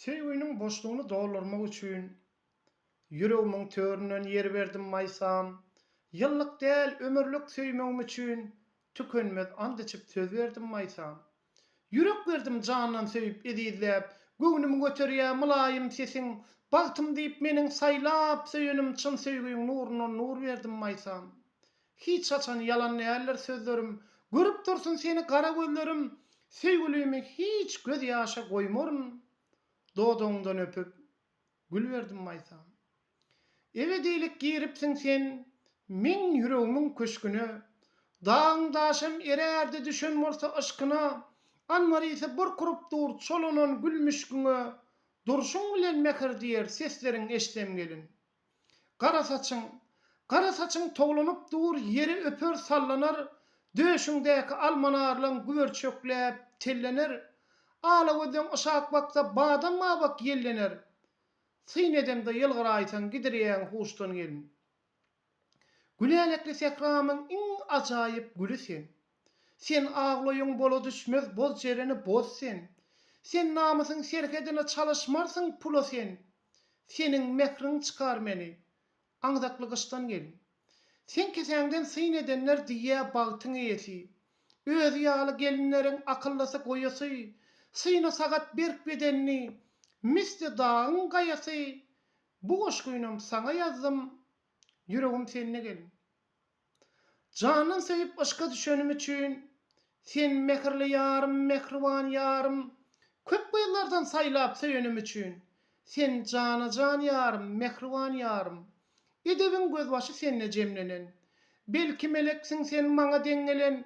Söýgüniň boşlugyny doldurmak üçin ýüregimin töründen ýer berdim maýsam, ýyllyk däl ömürlük söýmegim üçin tükenmez and içip söz berdim maýsam. Ýürek berdim janyny söýüp edizläp, göwnümi göterýär mylaýym sesiň, bagtym diýip meniň saýlap söýenim çyn söýgüň nurundan nur berdim maýsam. Hiç açan yalan näler sözlerim, görüp dursun seni gara gözlerim, söýgülümi hiç göz ýaşa goýmaryn. Dodoňdan öpüp gül berdim maýsam. Ebedilik giripsiň sen, men ýüregimiň köşküne, daň daşym erärdi düşen bolsa aşkyna, anmary ise bir kurup dur çolanan gülmüşgüňe, durşuň bilen mehir diýer sesleriň eşdem gelin. Gara saçyň toglanyp dur ýeri öper sallanar, döşüňdäki almanarlaň güwer çökläp tellener. Ala gözüm uşak baksa badam ma bak yellener. Synedemde ýylgyraýsan gidirýän huşdan gelin. Gülälekli sekramyň iň ajaýyp gülü sen. Sen aglaýyň bola düşmez boz jereni boz sen. Sen namysyň serkedine çalışmarsyň pula sen. Seniň mehriň çykar meni. Aňdakly gysdan gelin. Sen kesäňden synedenler diýä bagtyň eýesi. Öz ýaly gelinleriň akyllasy goýasy, syna sagat berk bedenni, misli dağın gayası, bu goşgynam sana yazdım, yüregim seninle gelin. Canın sevip aşka düşenim üçün, sen mehirli yarım, mehriban yarım, köp yıllardan saylap söyenim üçün, sen cana can yarım, mehriban yarım, edebin gözbaşı seninle cemlenen, belki meleksin sen maňa deňelen,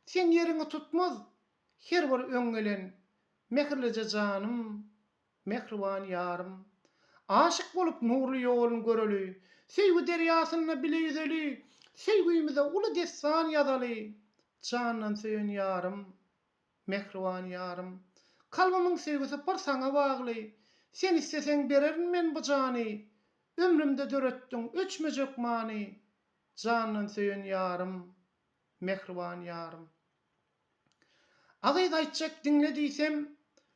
sen yerini tutmaz, her bir öňgelen, mehirlice canım, mehriban yarım, aşık bolup nurlu ýolun göreli, söýgü derýasyna bileýdeli, söýgüýimize uly destan ýazaly, candan söýen yarım, mehriban yarım, kalbymyň söýgüsi bir saňa bagly, sen isteseň bererim men bu jany, ömrümde döretdiň öçmejek many, candan söýen yarım, mehriban yarım. Agyz aýtjak diňle diýsem,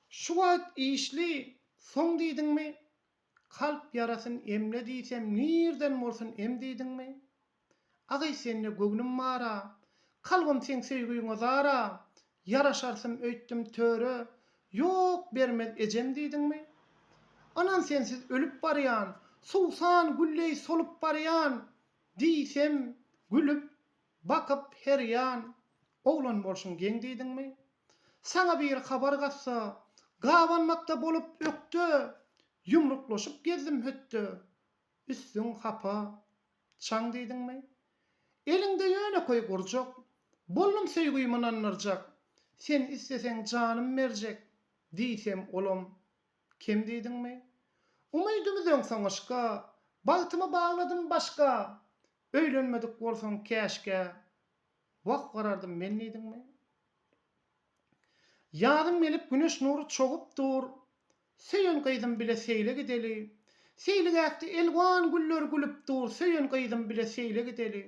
şu wagt işli, soň diýdiňmi? Kalp yarasyn emle diýsem, nirden bolsun em diýdiňmi? Agy senle göwnüm mara, kalbym sen söýgüňe zara, yaraşarsym öýtdim töre, ýok bermez ejem diýdiňmi? Anan sensiz ölüp barýan, suwsan gülley solup barýan, diýsem, gülüp, bakyp her ýan, oglan bolşuň geň diýdiňmi? Sana bir habar gatsa, gawanmakda bolup ökdü, yumruklaşyp gezdim hötdü, üstüň hapa, çaň diýdiňmi? Elinde ýöne koý gurjak, bollum söýgüýmän anlarjak, sen isteseň janym merjek, diýsem olam, kim diýdiňmi? Umydymyň soňaşka, bagtymy bagladym başga, öýlenmedik bolsaň käşke, wagt garardym men diýdiňmi? Ýadym gelip güneş nuru çogup dur, söýen gyýdym bile seýle gideli, seýlegäkde elwan güller gülüp dur, söýen gyýdym bile seýle gideli.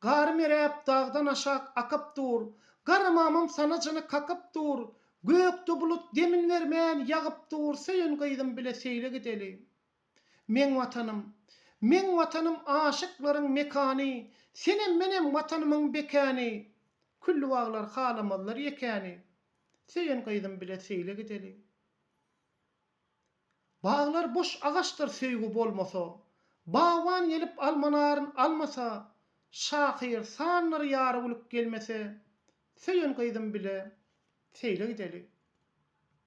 Gary merep dagdan aşak akyp dur, garamamam sana jany kakyp dur, gökde bulut demin vermän ýagyp dur, söýen gyýdym bile seýle gideli. Men watanym aşyklaryň mekany, senem menem watanymyň bekany, küllü waglar halamazlar ýekany, söýen gyýdym bile seýle gideli. Bağlar boş agaçlar söýgü bolmasa, bawan gelip almanaryn almasa, şahyr sanlar ýary bulup gelmese, söýen gyýdym bile seýle gideli.